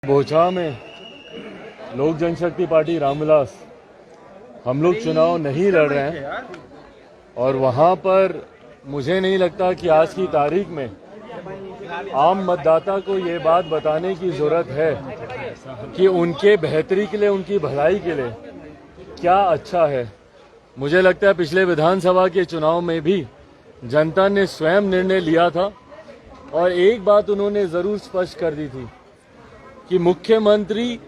बोचा में लोक जनशक्ति पार्टी रामविलास हम लोग चुनाव नहीं लड़ रहे हैं और वहां पर मुझे नहीं लगता कि आज की तारीख में आम मतदाता को ये बात बताने की जरूरत है कि उनके बेहतरी के लिए, उनकी भलाई के लिए क्या अच्छा है। मुझे लगता है पिछले विधानसभा के चुनाव में भी जनता ने स्वयं निर्णय लिया था और एक बात उन्होंने जरूर स्पष्ट कर दी थी कि मुख्यमंत्री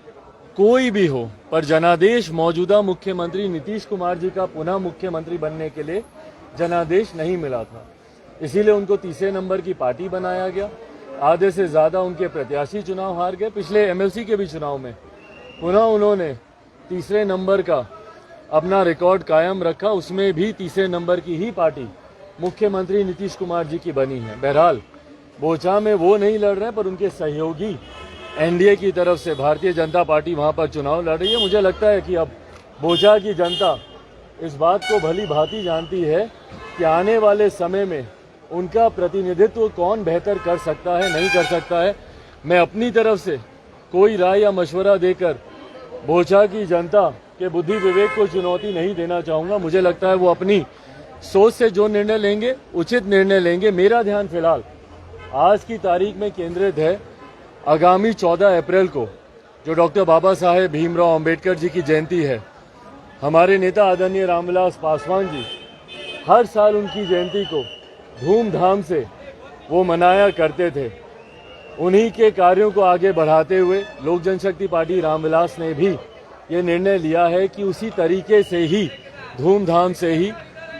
कोई भी हो, पर जनादेश मौजूदा मुख्यमंत्री नीतीश कुमार जी का पुनः मुख्यमंत्री बनने के लिए जनादेश नहीं मिला था। इसीलिए उनको तीसरे नंबर की पार्टी बनाया गया। आधे से ज्यादा उनके प्रत्याशी चुनाव हार गए। पिछले एमएलसी के भी चुनाव में पुनः उन्होंने तीसरे नंबर का अपना रिकॉर्ड कायम रखा, उसमें भी तीसरे नंबर की ही पार्टी मुख्यमंत्री नीतीश कुमार जी की बनी है। बहरहाल बोचा में वो नहीं लड़ रहे हैं, पर उनके सहयोगी एनडीए की तरफ से भारतीय जनता पार्टी वहां पर चुनाव लड़ रही है। मुझे लगता है कि अब बोचा की जनता इस बात को भली भांति जानती है कि आने वाले समय में उनका प्रतिनिधित्व कौन बेहतर कर सकता है, नहीं कर सकता है। मैं अपनी तरफ से कोई राय या मशवरा देकर बोचा की जनता के बुद्धि विवेक को चुनौती नहीं देना चाहूँगा। मुझे लगता है वो अपनी सोच से जो निर्णय लेंगे उचित निर्णय लेंगे। मेरा ध्यान फिलहाल आज की तारीख में केंद्रित है आगामी 14 अप्रैल को जो डॉक्टर बाबा साहेब भीमराव अंबेडकर जी की जयंती है। हमारे नेता आदरणीय रामविलास पासवान जी हर साल उनकी जयंती को धूमधाम से वो मनाया करते थे। उन्हीं के कार्यों को आगे बढ़ाते हुए लोक जनशक्ति पार्टी रामविलास ने भी ये निर्णय लिया है कि उसी तरीके से ही धूमधाम से ही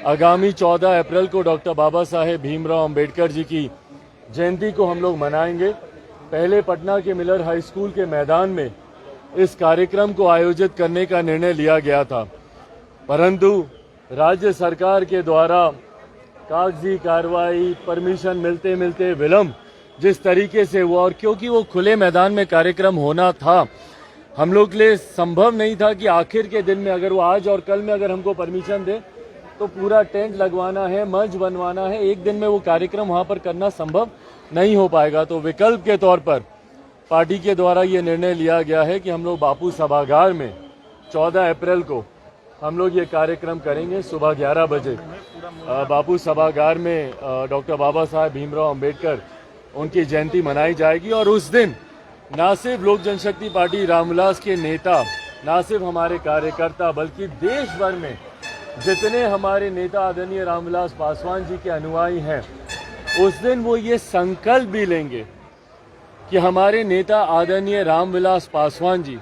आगामी 14 अप्रैल को डॉक्टर बाबा साहेब भीमराव अंबेडकर जी की जयंती को हम लोग मनाएंगे। पहले पटना के मिलर हाई स्कूल के मैदान में इस कार्यक्रम को आयोजित करने का निर्णय लिया गया था, परंतु राज्य सरकार के द्वारा कागजी कार्रवाई, परमिशन मिलते मिलते विलंब जिस तरीके से हुआ, और क्योंकि वो खुले मैदान में कार्यक्रम होना था, हम लोग के लिए संभव नहीं था कि आखिर के दिन में अगर वो आज और कल में अगर हमको परमिशन दे तो पूरा टेंट लगवाना है, मंच बनवाना है, एक दिन में वो कार्यक्रम वहाँ पर करना संभव नहीं हो पाएगा। तो विकल्प के तौर पर पार्टी के द्वारा ये निर्णय लिया गया है कि हम लोग बापू सभागार में 14 अप्रैल को हम लोग ये कार्यक्रम करेंगे। सुबह 11 बजे बापू सभागार में डॉक्टर बाबा साहेब भीमराव अंबेडकर उनकी जयंती मनाई जाएगी और उस दिन ना सिर्फ लोक जनशक्ति पार्टी रामविलास के नेता, ना सिर्फ हमारे कार्यकर्ता, बल्कि देश भर में जितने हमारे नेता आदरणीय रामविलास पासवान जी के अनुयायी हैं, उस दिन वो ये संकल्प भी लेंगे कि हमारे नेता आदरणीय रामविलास पासवान जी,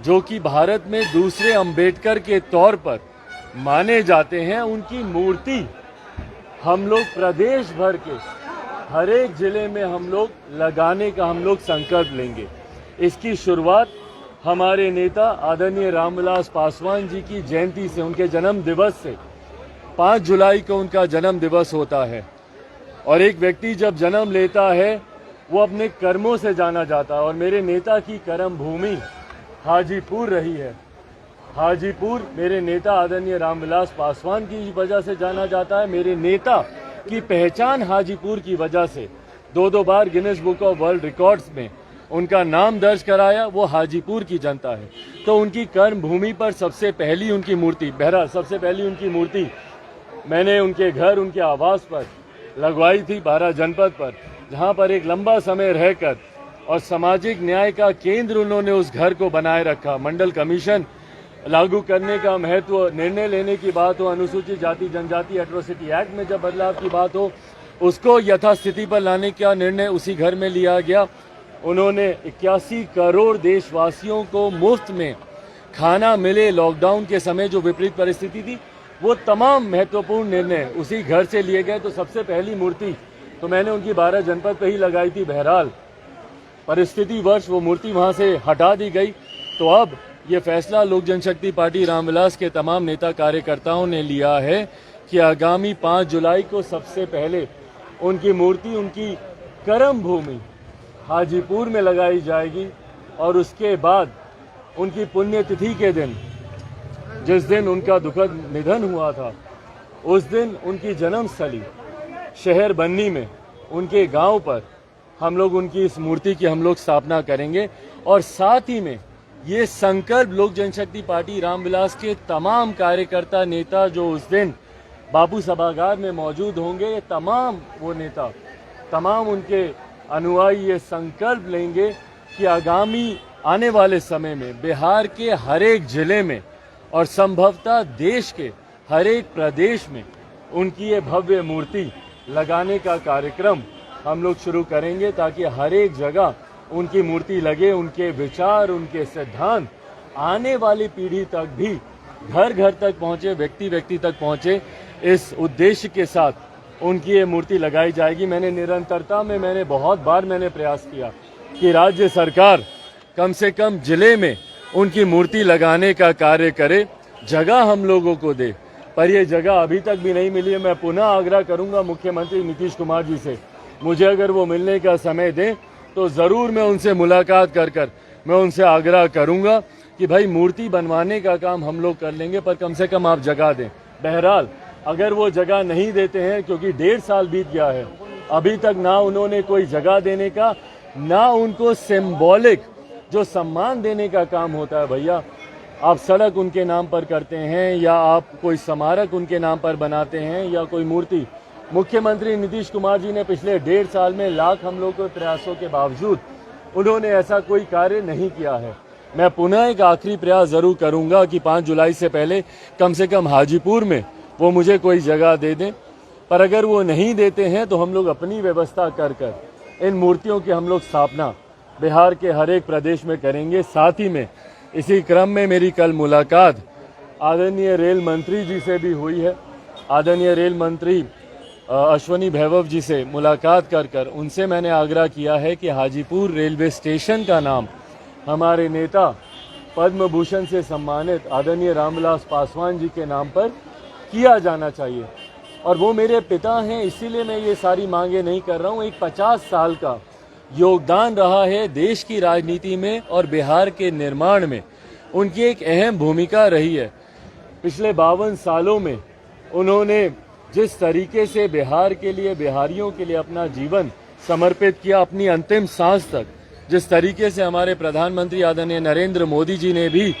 जो कि भारत में दूसरे अंबेडकर के तौर पर माने जाते हैं, उनकी मूर्ति हम लोग प्रदेश भर के हर एक जिले में हम लोग लगाने का हम लोग संकल्प लेंगे। इसकी शुरुआत हमारे नेता आदरणीय रामविलास पासवान जी की जयंती से, उनके जन्म दिवस से। 5 जुलाई को उनका जन्म दिवस होता है और एक व्यक्ति जब जन्म लेता है वो अपने कर्मों से जाना जाता है, और मेरे नेता की कर्म भूमि हाजीपुर रही है। हाजीपुर मेरे नेता आदरणीय रामविलास पासवान की वजह से जाना जाता है। मेरे नेता की पहचान हाजीपुर की वजह से 2 बार Guinness book of world records में उनका नाम दर्ज कराया, वो हाजीपुर की जनता है। तो उनकी कर्म भूमि पर सबसे पहली उनकी मूर्ति, बहरहाल सबसे पहली उनकी मूर्ति मैंने उनके घर, उनके आवास पर लगवाई थी 12 जनपद पर, जहां पर एक लंबा समय रहकर और सामाजिक न्याय का केंद्र उन्होंने उस घर को बनाए रखा। मंडल कमीशन लागू करने का महत्व, निर्णय लेने की बात हो, अनुसूचित जाति जनजाति एट्रोसिटी एक्ट में जब बदलाव की बात हो, उसको यथास्थिति पर लाने का निर्णय उसी घर में लिया गया। उन्होंने 81 करोड़ देशवासियों को मुफ्त में खाना मिले, लॉकडाउन के समय जो विपरीत परिस्थिति थी, वो तमाम महत्वपूर्ण निर्णय उसी घर से लिए गए। तो सबसे पहली मूर्ति तो मैंने उनकी 12 जनपद पे ही लगाई थी। बहरहाल परिस्थिति वर्ष वो मूर्ति वहां से हटा दी गई। तो अब ये फैसला लोक जनशक्ति पार्टी रामविलास के तमाम नेता कार्यकर्ताओं ने लिया है कि आगामी 5 जुलाई को सबसे पहले उनकी मूर्ति उनकी कर्म भूमि हाजीपुर में लगाई जाएगी, और उसके बाद उनकी पुण्यतिथि के दिन, जिस दिन उनका दुखद निधन हुआ था, उस दिन उनकी जन्मस्थली शहर बन्नी में उनके गांव पर हम लोग उनकी इस मूर्ति की हम लोग स्थापना करेंगे। और साथ ही में ये संकल्प लोक जनशक्ति पार्टी रामविलास के तमाम कार्यकर्ता नेता जो उस दिन बापू सभागार में मौजूद होंगे, ये तमाम वो नेता, तमाम उनके अनुयायी ये संकल्प लेंगे कि आगामी आने वाले समय में बिहार के हर एक जिले में और संभवतः देश के हर एक प्रदेश में उनकी ये भव्य मूर्ति लगाने का कार्यक्रम हम लोग शुरू करेंगे, ताकि हर एक जगह उनकी मूर्ति लगे, उनके विचार, उनके सिद्धांत आने वाली पीढ़ी तक भी घर घर तक पहुंचे, व्यक्ति व्यक्ति तक पहुंचे। इस उद्देश्य के साथ उनकी ये मूर्ति लगाई जाएगी। मैंने बहुत बार प्रयास किया कि राज्य सरकार कम से कम जिले में उनकी मूर्ति लगाने का कार्य करे, जगह हम लोगों को दे, पर ये जगह अभी तक भी नहीं मिली है। मैं पुनः आग्रह करूंगा मुख्यमंत्री नीतीश कुमार जी से, मुझे अगर वो मिलने का समय दें तो ज़रूर मैं उनसे मुलाकात कर मैं उनसे आग्रह करूंगा कि भाई मूर्ति बनवाने का काम हम लोग कर लेंगे, पर कम से कम आप जगह दें। बहरहाल अगर वो जगह नहीं देते हैं, क्योंकि 1.5 साल बीत गया है, अभी तक ना उन्होंने कोई जगह देने का, ना उनको सिंबॉलिक जो सम्मान देने का काम होता है। भैया आप सड़क उनके नाम पर करते हैं, या आप कोई स्मारक उनके नाम पर बनाते हैं, या कोई मूर्ति। मुख्यमंत्री नीतीश कुमार जी ने पिछले 1.5 साल में लाख हम लोग के प्रयासों के बावजूद उन्होंने ऐसा कोई कार्य नहीं किया है। मैं पुनः एक आखिरी प्रयास जरूर करूंगा कि 5 जुलाई से पहले कम से कम हाजीपुर में वो मुझे कोई जगह दे दें, पर अगर वो नहीं देते हैं तो हम लोग अपनी व्यवस्था कर इन मूर्तियों की हम लोग स्थापना बिहार के हर एक प्रदेश में करेंगे। साथ ही में इसी क्रम में मेरी कल मुलाकात आदरणीय रेल मंत्री जी से भी हुई है। आदरणीय रेल मंत्री अश्वनी भैभव जी से मुलाकात कर उनसे मैंने आग्रह किया है कि हाजीपुर रेलवे स्टेशन का नाम हमारे नेता पद्म भूषण से सम्मानित आदरणीय रामविलास पासवान जी के नाम पर किया जाना चाहिए। और वो मेरे पिता हैं, इसीलिए मैं ये सारी मांगे नहीं कर रहा हूँ। एक 50 साल का योगदान रहा है देश की राजनीति में और बिहार के निर्माण में, उनकी एक अहम भूमिका रही है। पिछले 52 सालों में उन्होंने जिस तरीके से बिहार के लिए, बिहारियों के लिए अपना जीवन समर्पित किया, अपनी अंतिम सांस तक, जिस तरीके से हमारे प्रधानमंत्री आदरणीय नरेंद्र मोदी जी ने भी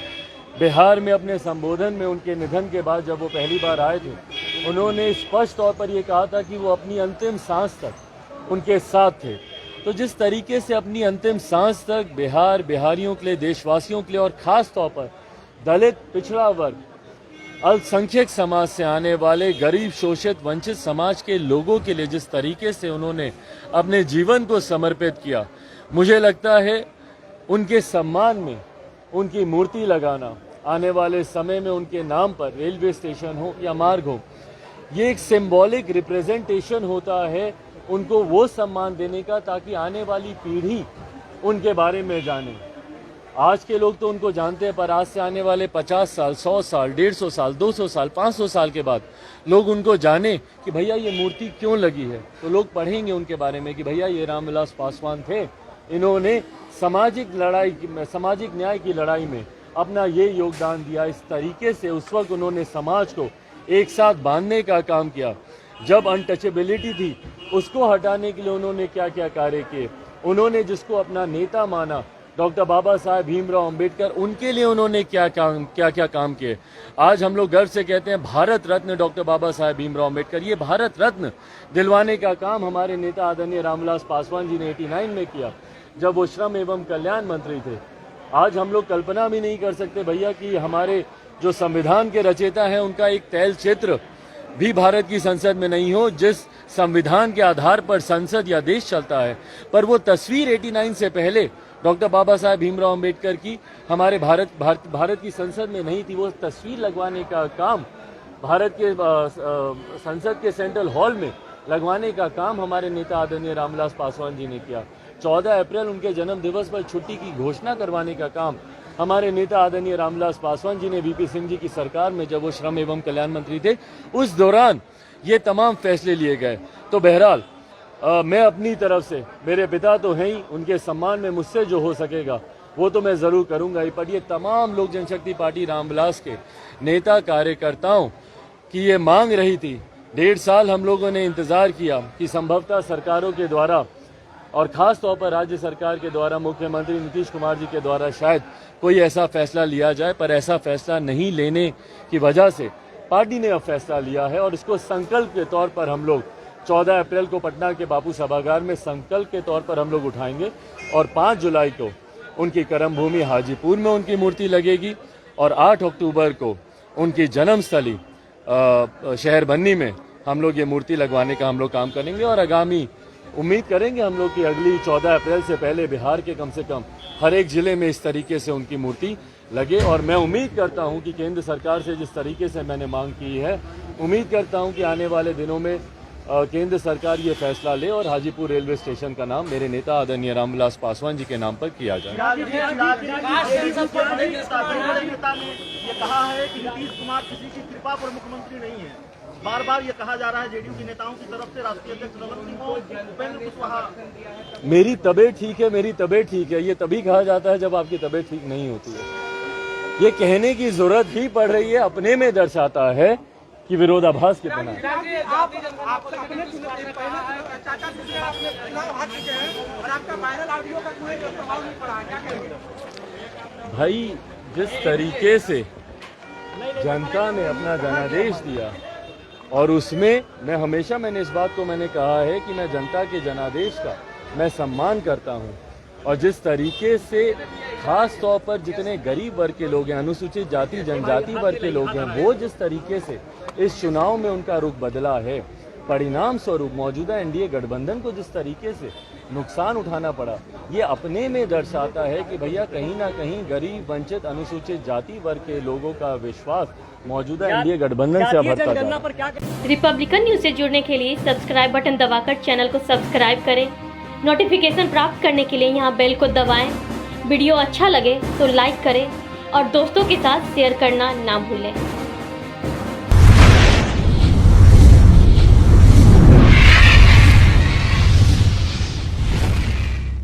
बिहार में अपने संबोधन में उनके निधन के बाद जब वो पहली बार आए थे, उन्होंने स्पष्ट तौर पर ये कहा था कि वो अपनी अंतिम सांस तक उनके साथ थे। तो जिस तरीके से अपनी अंतिम सांस तक बिहार, बिहारियों के लिए, देशवासियों के लिए और ख़ास तौर पर दलित, पिछड़ा वर्ग, अल्पसंख्यक समाज से आने वाले गरीब, शोषित, वंचित समाज के लोगों के लिए जिस तरीके से उन्होंने अपने जीवन को समर्पित किया, मुझे लगता है उनके सम्मान में उनकी मूर्ति लगाना, आने वाले समय में उनके नाम पर रेलवे स्टेशन हो या मार्ग हो, ये एक सिंबॉलिक रिप्रेजेंटेशन होता है उनको वो सम्मान देने का, ताकि आने वाली पीढ़ी उनके बारे में जाने। आज के लोग तो उनको जानते हैं, पर आज से आने वाले 50 साल, 100 साल, 150 साल, 200 साल, 500 साल के बाद लोग उनको जाने कि भैया ये मूर्ति क्यों लगी है, तो लोग पढ़ेंगे उनके बारे में कि भैया ये रामविलास पासवान थे, इन्होंने सामाजिक लड़ाई, सामाजिक न्याय की लड़ाई में अपना ये योगदान दिया। इस तरीके से उस वक्त उन्होंने समाज को एक साथ बांधने का काम किया। जब अनटचेबिलिटी थी उसको हटाने के लिए उन्होंने क्या क्या कार्य किए। उन्होंने जिसको अपना नेता माना, डॉक्टर बाबा साहेब भीमराव अंबेडकर, उनके लिए उन्होंने क्या क्या काम किए। आज हम लोग गर्व से कहते हैं भारत रत्न डॉक्टर बाबा साहेब भीमराव अंबेडकर। ये भारत रत्न दिलवाने का काम हमारे नेता आदरणीय रामविलास पासवान जी ने 89 में किया, जब वो श्रम एवं कल्याण मंत्री थे। आज हम लोग कल्पना भी नहीं कर सकते भैया कि हमारे जो संविधान के रचयिता हैं उनका एक तैल क्षेत्र भी भारत की संसद में नहीं हो, जिस संविधान के आधार पर संसद या देश चलता है। पर वो तस्वीर 89 से पहले डॉक्टर बाबा साहेब भीमराव अंबेडकर की हमारे भारत की संसद में नहीं थी। वो तस्वीर लगवाने का काम भारत के संसद के सेंट्रल हॉल में लगवाने का काम हमारे नेता आदरणीय रामविलास पासवान जी ने किया। 14 अप्रैल उनके जन्म दिवस पर छुट्टी की घोषणा करवाने का काम हमारे नेता आदरणीय रामविलास पासवान जी ने वीपी सिंह जी की सरकार में, जब वो श्रम एवं कल्याण मंत्री थे, उस दौरान ये तमाम फैसले लिए गए। तो बहरहाल मैं अपनी तरफ से, मेरे पिता तो हैं ही, उनके सम्मान में मुझसे जो हो सकेगा वो तो मैं ज़रूर करूँगा ही। पर ये तमाम लोक जनशक्ति पार्टी रामविलास के नेता कार्यकर्ताओं की ये मांग रही थी। 1.5 साल हम लोगों ने इंतज़ार किया कि संभवतः सरकारों के द्वारा और ख़ास तौर पर राज्य सरकार के द्वारा मुख्यमंत्री नीतीश कुमार जी के द्वारा शायद कोई ऐसा फैसला लिया जाए, पर ऐसा फैसला नहीं लेने की वजह से पार्टी ने अब फैसला लिया है और इसको संकल्प के तौर पर हम लोग 14 अप्रैल को पटना के बापू सभागार में संकल्प के तौर पर हम लोग उठाएंगे और 5 जुलाई को उनकी कर्मभूमि हाजीपुर में उनकी मूर्ति लगेगी और 8 अक्टूबर को उनकी जन्मस्थली शहर बन्नी में हम लोग ये मूर्ति लगवाने का हम लोग काम करेंगे और आगामी उम्मीद करेंगे हम लोग कि अगली 14 अप्रैल से पहले बिहार के कम से कम हर एक जिले में इस तरीके से उनकी मूर्ति लगे। और मैं उम्मीद करता हूं कि केंद्र सरकार से जिस तरीके से मैंने मांग की है, उम्मीद करता हूं कि आने वाले दिनों में केंद्र सरकार ये फैसला ले और हाजीपुर रेलवे स्टेशन का नाम मेरे नेता आदरणीय रामविलास पासवान जी के नाम पर किया जाए। ये कहा है कि नीतीश कुमार किसी की कृपा पर मुख्यमंत्री नहीं है। बार बार ये कहा जा रहा है जेडीयू के नेताओं की तरफ से, राष्ट्रीय अध्यक्ष रमन सिंह को, उपेंद्र कुशवाहा। मेरी तबीयत ठीक है, मेरी तबीयत ठीक है, ये तभी कहा जाता है जब आपकी तबीयत ठीक नहीं होती है। ये कहने की जरूरत ही पड़ रही है, अपने में दर्शाता है कि विरोधाभास कितना है। भाई, जिस तरीके से जनता ने अपना जनादेश दिया और उसमें मैंने इस बात को मैंने कहा है कि मैं जनता के जनादेश का मैं सम्मान करता हूं और जिस तरीके से खास तौर पर जितने गरीब वर्ग के लोग हैं, अनुसूचित जाति जनजाति वर्ग के लोग हैं, वो जिस तरीके से इस चुनाव में उनका रुख बदला है, परिणाम स्वरूप मौजूदा एनडीए गठबंधन को जिस तरीके से नुकसान उठाना पड़ा, ये अपने में दर्शाता है कि भैया कहीं ना कहीं गरीब, वंचित, अनुसूचित जाति वर्ग के लोगों का विश्वास मौजूदा एनडीए गठबंधन से बढ़ता जा रहा है। रिपब्लिकन न्यूज से जुड़ने के लिए सब्सक्राइब बटन दबाकर चैनल को सब्सक्राइब करें। नोटिफिकेशन प्राप्त करने के लिए यहाँ बेल को दबाएं। वीडियो अच्छा लगे तो लाइक करें और दोस्तों के साथ शेयर करना ना भूलें।